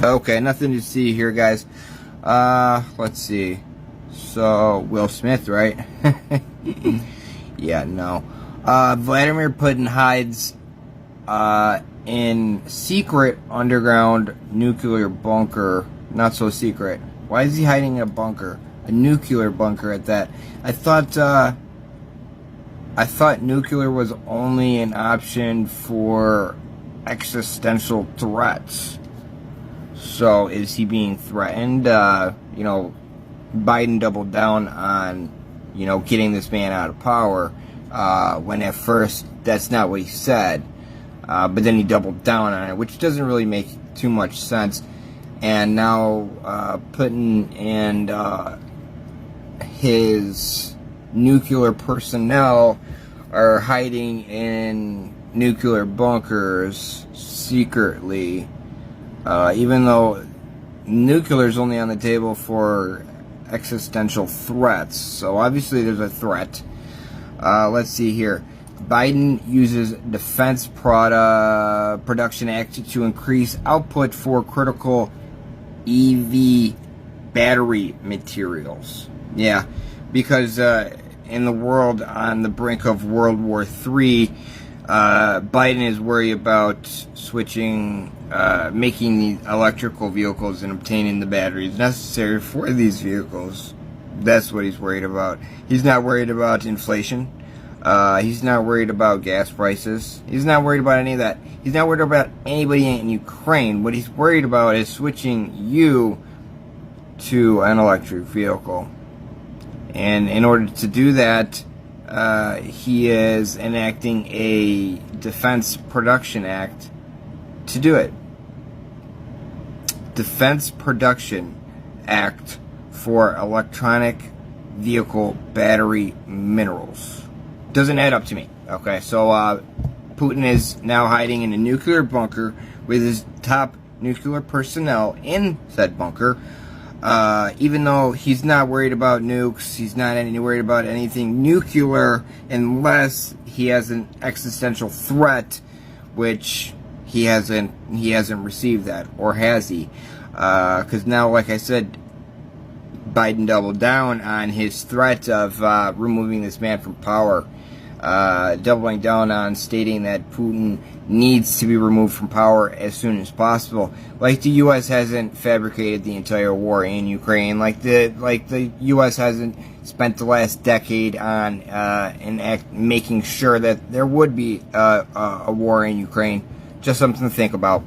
Okay, nothing to see here, guys. Let's see. So, Will Smith, right? Yeah, no. Vladimir Putin hides in secret underground nuclear bunker. Not so secret. Why is he hiding in a bunker? A nuclear bunker at that. I thought nuclear was only an option for existential threats. So is he being threatened? You know, Biden doubled down on, you know, getting this man out of power, when at first that's not what he said. But then he doubled down on it, which doesn't really make too much sense. And now Putin and his nuclear personnel are hiding in nuclear bunkers secretly, even though nuclear is only on the table for existential threats. So obviously there's a threat. Let's see here. Biden uses Defense Production Act to increase output for critical EV battery materials. Yeah, because in the world on the brink of World War III, Biden is worried about switching, making the electrical vehicles and obtaining the batteries necessary for these vehicles. That's what he's worried about. He's not worried about inflation. He's not worried about gas prices. He's not worried about any of that. He's not worried about anybody in Ukraine. What he's worried about is switching you to an electric vehicle. And in order to do that, he is enacting a Defense Production Act to do it. Defense Production Act for electronic vehicle battery minerals. Doesn't add up to me. Okay, so Putin is now hiding in a nuclear bunker with his top nuclear personnel in said bunker. Even though he's not worried about nukes, he's not worried about anything nuclear unless he has an existential threat, which he hasn't received that, or has he? Because now, like I said, Biden doubled down on his threat of removing this man from power, doubling down on stating that Putin needs to be removed from power as soon as possible. Like the U.S. hasn't fabricated the entire war in Ukraine, like the U.S. hasn't spent the last decade on making sure that there would be a war in Ukraine. Just something to think about.